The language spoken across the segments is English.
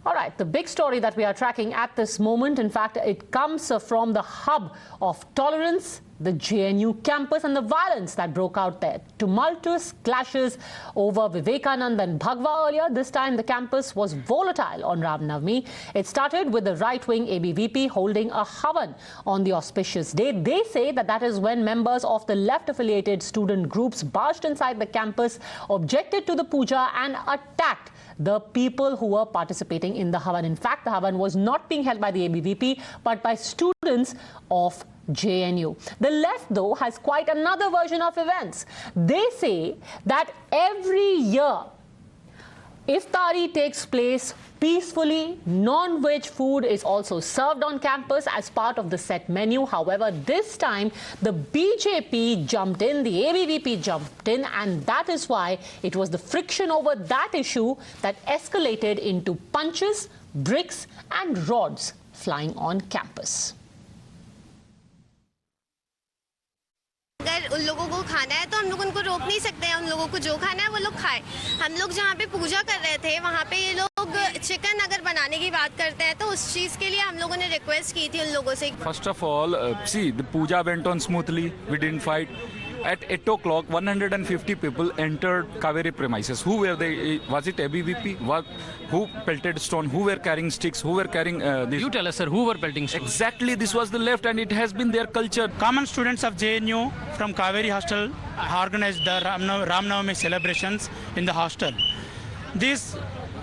All right, the big story that we are tracking at this moment, in fact, it comes from the hub of tolerance, the JNU campus, and the violence that broke out there. Tumultuous clashes over Vivekanand and Bhagwa earlier. This time the campus was volatile on Ram Navami. It started with the right-wing ABVP holding a havan on the auspicious day. They say that that is when members of the left-affiliated student groups barged inside the campus, objected to the puja and attacked the people who were participating in the havan. In fact, the havan was not being held by the ABVP but by students of JNU. The left, though, has quite another version of events. They say that every year Iftari takes place peacefully. Non-veg food is also served on campus as part of the set menu. However, this time the BJP jumped in, the ABVP jumped in, and that is why it was the friction over that issue that escalated into punches, bricks and rods flying on campus. अगर उन लोगों को खाना है तो हम लोग उनको रोक नहीं सकते हैं। उन लोगों को जो खाना है वो लोग खाए। हम लोग जहाँ पे पूजा कर रहे थे वहाँ पे ये लोग चिकन अगर बनाने की बात करते हैं तो उस चीज़ के लिए हम लोगों ने रिक्वेस्ट की थी उन लोगों से। First of all, see, the puja went on smoothly. We didn't fight. At 8 o'clock, 150 people entered Kaveri premises. Who were they? Was it ABVP? Who pelted stone? Who were carrying sticks? Who were carrying this? You tell us, sir, who were pelting stones? Exactly, this was the left, and it has been their culture. Common students of JNU from Kaveri hostel organized the Ram Navami celebrations in the hostel. These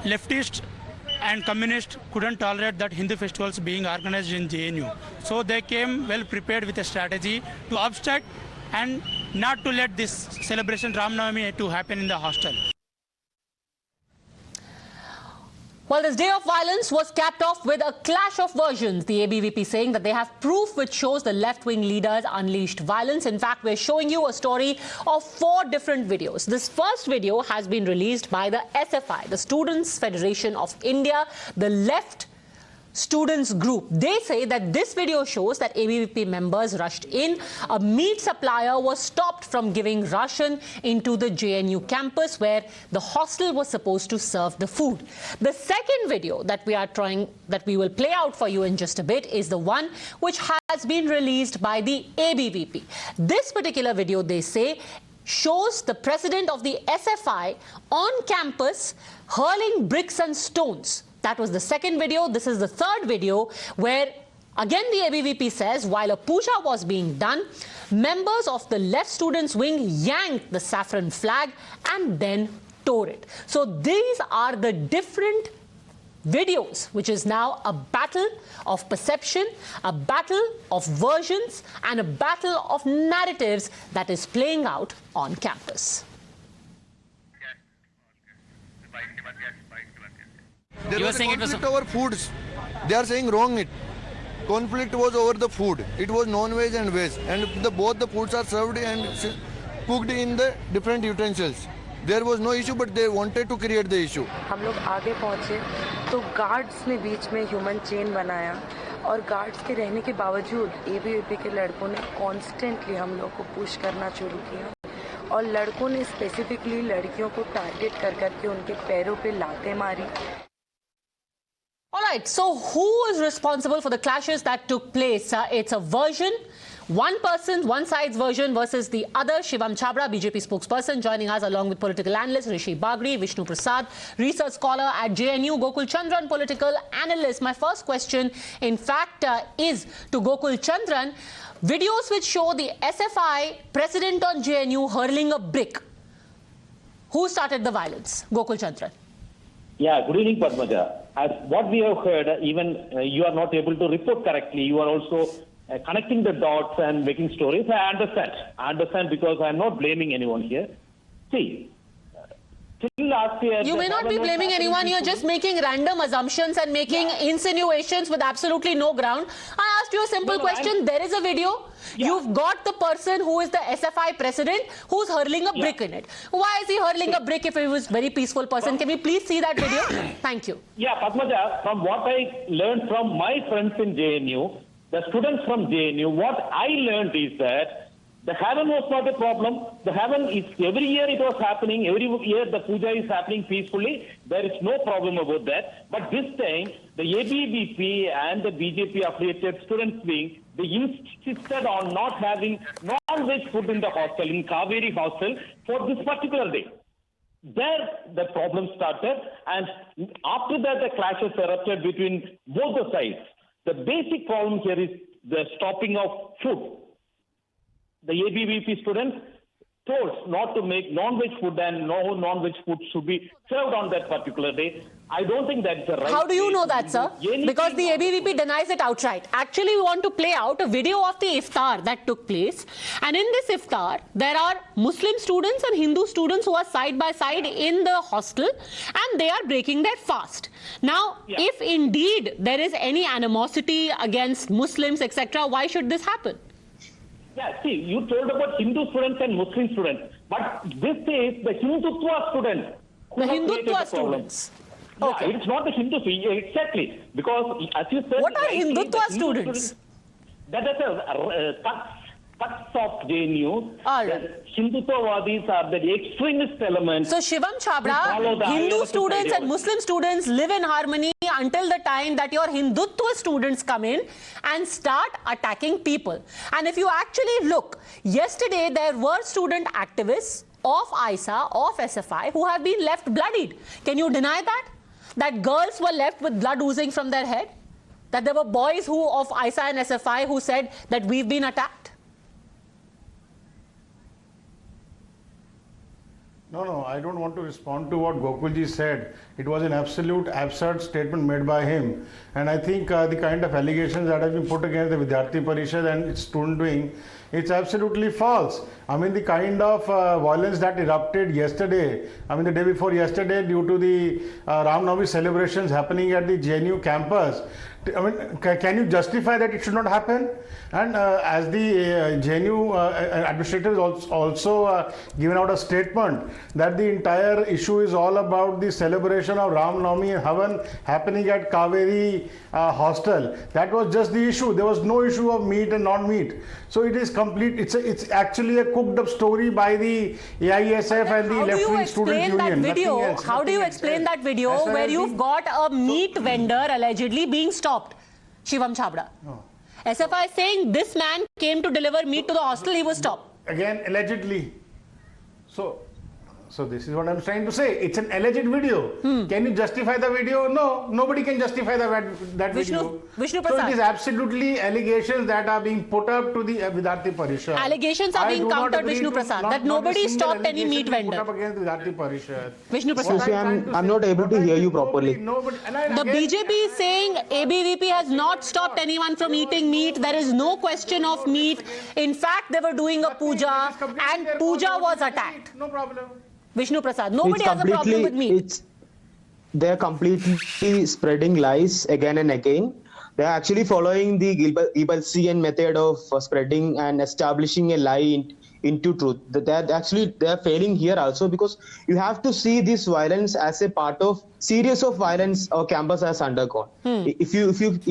leftists and communists couldn't tolerate that Hindu festivals being organized in JNU. So they came well prepared with a strategy to obstruct and not to let this celebration Ram Navami to happen in the hostel. Well, this day of violence was capped off with a clash of versions. The ABVP saying that they have proof which shows the left-wing leaders unleashed violence. In fact, we're showing you a story of 4 different videos. This first video has been released by the SFI, the Students' Federation of India, the left students group. They say that this video shows that ABVP members rushed in. A meat supplier was stopped from giving ration into the JNU campus where the hostel was supposed to serve the food. The second video that we will play out for you in just a bit is the one which has been released by the ABVP. This particular video, they say, shows the president of the SFI on campus hurling bricks and stones. That was the second video. This is the third video where, again, the ABVP says while a puja was being done, members of the left students wing yanked the saffron flag and then tore it. So these are the different videos, which is now a battle of perception, a battle of versions, and a battle of narratives that is playing out on campus. There was a conflict over foods. They are saying wrong it. Conflict was over the food. It was non-veg and veg. And both the foods are served and cooked in the different utensils. There was no issue, but they wanted to create the issue. हम लोग आगे पहुँचे तो guards ने बीच में human chain बनाया और guards के रहने के बावजूद ABVP के लड़कों ने कॉन्स्टेंटली हम लोग को पुश करना शुरू किया और लड़कों ने स्पेसिफिकली लड़कियों को टारगेट कर करके उनके पैरों पे लातें मारी. All right, so who is responsible for the clashes that took place? It's a version, one person, one side's version versus the other. Shivam Chhabra, BJP spokesperson, joining us along with political analyst Rishi Bagree, Vishnu Prasad, research scholar at JNU, Gokul Chandran, political analyst. My first question, in fact, is to Gokul Chandran. Videos which show the SFI president on JNU hurling a brick. Who started the violence? Gokul Chandran. Yeah, good evening, Padmaja. As what we have heard, even you are not able to report correctly. You are also connecting the dots and making stories. I understand because I am not blaming anyone here. See, till last year... You may not be blaming anyone. You're just making random assumptions and making insinuations with absolutely no ground. I asked you a simple question. There is a video. You've got the person who is the SFI president who's hurling a brick in it. Why is he hurling a brick if he was a very peaceful person? Can we please see that video? Thank you. Yeah, Padmaja, from what I learned from my friends in JNU, the students from JNU, what I learned is that The heaven was not a problem. The heaven is, every year it was happening. Every year the puja is happening peacefully. There is no problem about that. But this time, the ABVP and the BJP affiliated students wing, they insisted on not having non-veg food in the hostel, in Kaveri hostel, for this particular day. There the problem started, and after that the clashes erupted between both the sides. The basic problem here is the stopping of food. The ABVP students told not to make non-veg food, and no non-veg food should be served on that particular day. I don't think that's the right. How do you know that, sir? Because the ABVP denies it outright. Actually, we want to play out a video of the iftar that took place. And in this iftar, there are Muslim students and Hindu students who are side by side in the hostel, and they are breaking their fast. Now, if indeed there is any animosity against Muslims, etc., why should this happen? Yeah, see, you told about Hindu students and Muslim students, but this is the Hindutva students. The Hindutva students. Yeah, Okay. it's not the Hindu, exactly, because as you said... What are rightly, Hindutva the students? That is a cuts of JNU. All right. Hindutvawadis are the extremist elements. So, Shivam follow Chhabra, the Hindu ideological students and ideology. Muslim students live in harmony until the time that your Hindutva students come in and start attacking people. And if you actually look, yesterday there were student activists of AISA, of SFI, who have been left bloodied. Can you deny that? That girls were left with blood oozing from their head? That there were boys who of AISA and SFI who said that we've been attacked? No, I don't want to respond to what Gokulji said. It was an absolute absurd statement made by him. And I think the kind of allegations that have been put against the Vidyarthi Parishad and its student wing, it's absolutely false. I mean, the kind of violence that erupted yesterday, I mean, the day before yesterday, due to the Ram Navami celebrations happening at the JNU campus, I mean, can you justify that it should not happen? And as the JNU administrator has also given out a statement that the entire issue is all about the celebration of Ram Navami and Havan happening at Kaveri hostel. That was just the issue. There was no issue of meat and non-meat. So it is complete. It's actually a cooked up story by the AISF and the left-wing student union. How do you explain that video where you've got a meat vendor allegedly being stopped? Shivam Chhabra. No. SFI is saying this man came to deliver meat to the hostel, he was stopped. Again, allegedly. So this is what I'm trying to say. It's an alleged video. Can you justify the video? No, nobody can justify that video. Vishnu So Prasad. it is absolutely allegations that are being put up to the Vidyarthi Parishad. Allegations are being countered, Vishnu Prasad, that nobody stopped any meat vendor. Put up against Vidyarthi Parishad. Vishnu Prasad. Excuse me, I'm not able to hear you properly. The BJP is saying ABVP has not stopped anyone from eating meat. There is no question of meat. In fact, they were doing a puja and puja was attacked. No problem. Vishnu Prasad, nobody has a problem with meat. They're completely spreading lies again and again. They're actually following the Gilbertian method of spreading and establishing a lie into truth. They're failing here also, because you have to see this violence as a part of series of violence our campus has undergone. If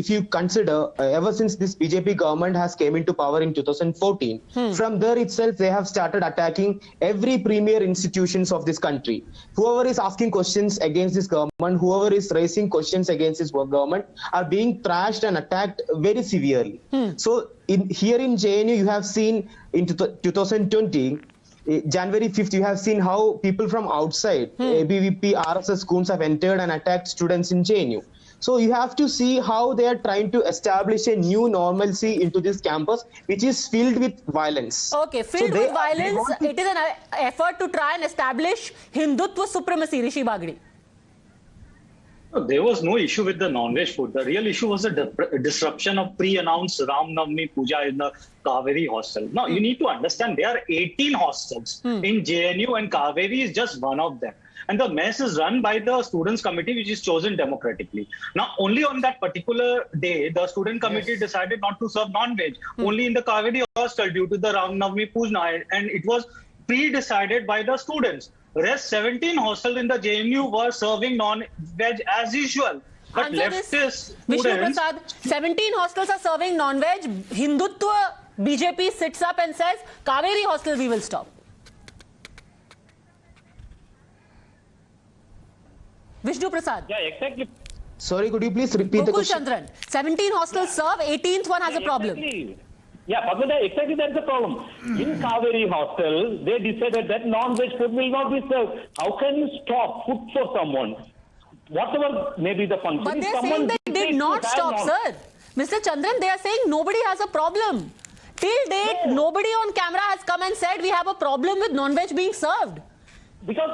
you consider, ever since this BJP government has came into power in 2014, from there itself they have started attacking every premier institutions of this country. Whoever is asking questions against this government, whoever is raising questions against this government, are being trashed and attacked very severely. So here in JNU, you have seen in 2020, January 5th, you have seen how people from outside, ABVP, RSS goons have entered and attacked students in JNU. So you have to see how they are trying to establish a new normalcy into this campus, which is filled with violence. Okay, filled with violence. It is an effort to try and establish Hindutva supremacy, Rishi Bagree. No, there was no issue with the non-veg food. The real issue was the disruption of pre-announced Ram Navami puja in the Kaveri hostel. Now, you need to understand there are 18 hostels in JNU, and Kaveri is just one of them. And the mess is run by the students committee, which is chosen democratically. Now, only on that particular day, the student committee decided not to serve non-veg, only in the Kaveri hostel due to the Ram Navami puja, and it was pre-decided by the students. Rest 17 hostels in the JNU were serving non-veg as usual. But leftist Vishnu students... Prasad, 17 hostels are serving non-veg. Hindutva BJP sits up and says, Kaveri hostel we will stop. Vishnu Prasad. Yeah, exactly. Sorry, could you please repeat the Gokul question? Chandran. 17 hostels serve, 18th one has a problem. Exactly. Yeah, Padmaja, exactly that's the problem. In Kaveri hostel, they decided that non-veg food will not be served. How can you stop food for someone? Whatever may be the function. But they're saying they did not stop, sir. Mr. Chandran, they are saying nobody has a problem. Till date, nobody on camera has come and said we have a problem with non-veg being served. Because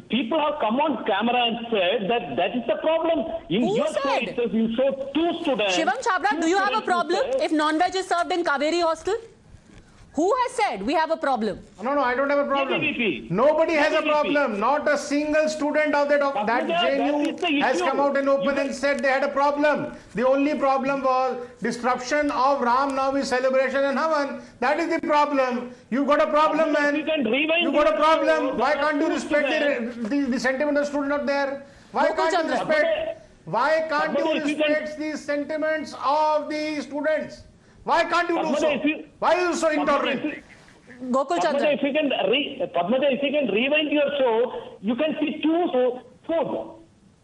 people have come on camera and said that that is the problem. In Who your said? cases, you showed 2 students. Shivam Chabra, do you have a problem if non-veg is served in Kaveri hostel? Who has said we have a problem? No, I don't have a problem. ABVP. Nobody has a ABVP. problem. Not a single student of that that is the JNU has issue. come out and open and said they had a problem. The only problem was disruption of Ram Navami celebration and Havan. That is the problem. You got a problem, man. You can rewind You got a the problem. video. Why can't you Two respect the sentiment of the student out there? Why Gokul can't you Chandran. respect? Why can't you Padmaja, if you can- respect the sentiments of the students? Why can't you do Padmaja, so? if you- Why are you so intolerant? Gokul Padmaja, Chandran. if you can rewind your show, you can see 2 food.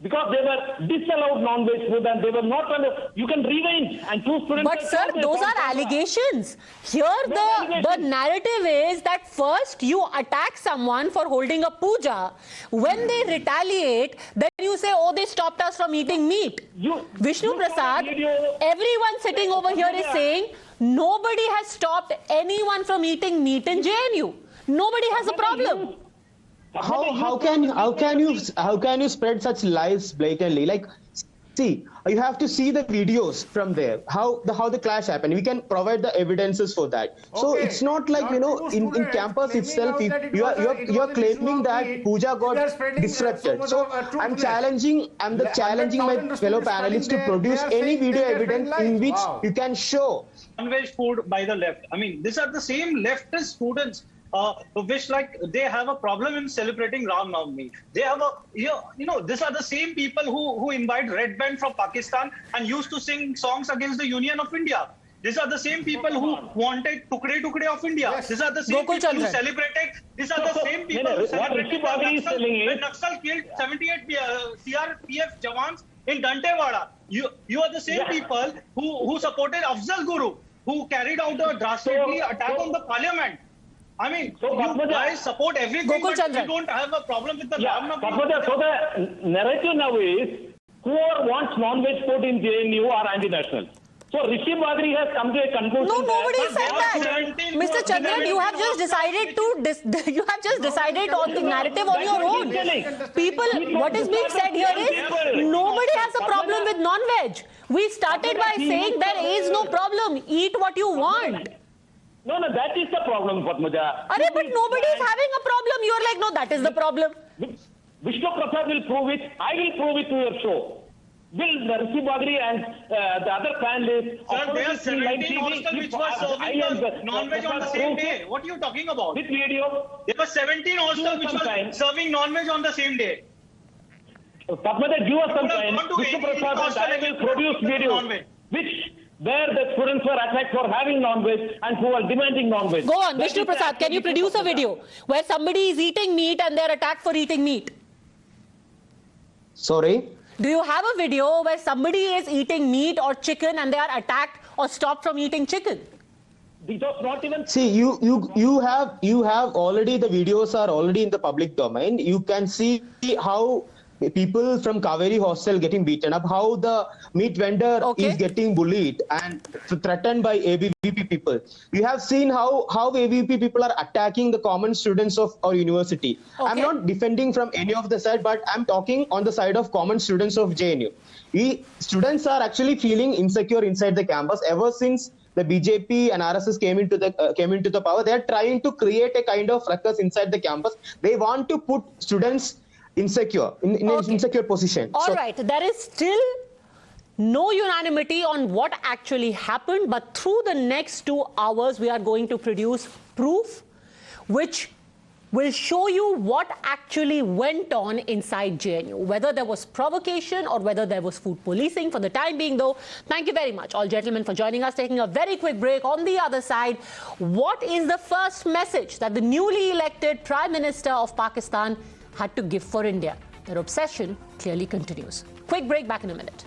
Because they were disallowed non-veg food and they were not under, you can rewind and 2 students. But sir, those are allegations. Here the narrative is that first you attack someone for holding a puja. When they retaliate, then you say, oh, they stopped us from eating meat. Vishnu Prasad, everyone sitting over here is saying nobody has stopped anyone from eating meat in JNU. Nobody has a problem. How can you spread such lies blatantly? Like, see, you have to see the videos from there. How the clash happened. We can provide the evidences for that. So Okay. it's not like in campus itself. You're claiming that puja got disrupted. So I'm challenging my fellow panelists to produce any video evidence in which you can show non-veg food by the left. I mean, these are the same leftist students which like they have a problem in celebrating Ram Navami. They have these are the same people who invite Red Band from Pakistan and used to sing songs against the Union of India. These are the same people who wanted Tukde Tukde of India. Yes. These are the same Gokul people who Chandran. celebrated. These are the same people who what Rishi celebrated Bagree is telling is- when Naxal killed 78 CRPF Jawans in Dantewada. You are the same people who supported Afzal Guru, who carried out a drastically attack on the parliament. I mean, So, you Padmaja- guys support everything, Gokul but Chandran. you don't have a problem with the Ram Navami. Padmaja, so the narrative now is whoever wants non-veg food in JNU are anti-national. So Rishi Bagree has come to a conclusion. No, nobody that- said that. Mr. Chandran, you have just decided on the narrative on your own. People, what is being said here is nobody has a problem with non-veg. We started by saying there is no problem. Eat what you want. No, that is the problem, Padmaja. But nobody is having a problem. You are like, no, that is the problem. Vishnu Prasad will prove it. I will prove it to your show. Will Rishi Bagree and the other panelists... Sir, there are 17 hostels which were serving non-veg on the same day. What are you talking about? With video. There were 17 hostels which were serving non-veg on the same day. Padmaja, give us some time. gone to Vishnu any Prasad hostel and I will produce videos non-veg. where the students were attacked for having non-veg and who are demanding non-veg. Go on, Vishnu Prasad, can you produce a video where somebody is eating meat and they're attacked for eating meat? Sorry. Do you have a video where somebody is eating meat or chicken and they are attacked or stopped from eating chicken? Because not even... See, you have already, the videos are already in the public domain. You can see how people from Kaveri hostel getting beaten up, how the meat vendor is getting bullied and threatened by ABVP people. You have seen how ABVP people are attacking the common students of our university. I'm not defending from any of the side, but I'm talking on the side of common students of JNU. Students are actually feeling insecure inside the campus ever since the BJP and RSS came into the power. They are trying to create a kind of ruckus inside the campus. They want to put students insecure in an insecure position. All right, there is still no unanimity on what actually happened, but through the next 2 hours we are going to produce proof which We'll show you what actually went on inside JNU, whether there was provocation or whether there was food policing. For the time being, though, thank you very much, all gentlemen, for joining us. Taking a very quick break. On the other side, what is the first message that the newly elected Prime Minister of Pakistan had to give for India? Their obsession clearly continues. Quick break, back in a minute.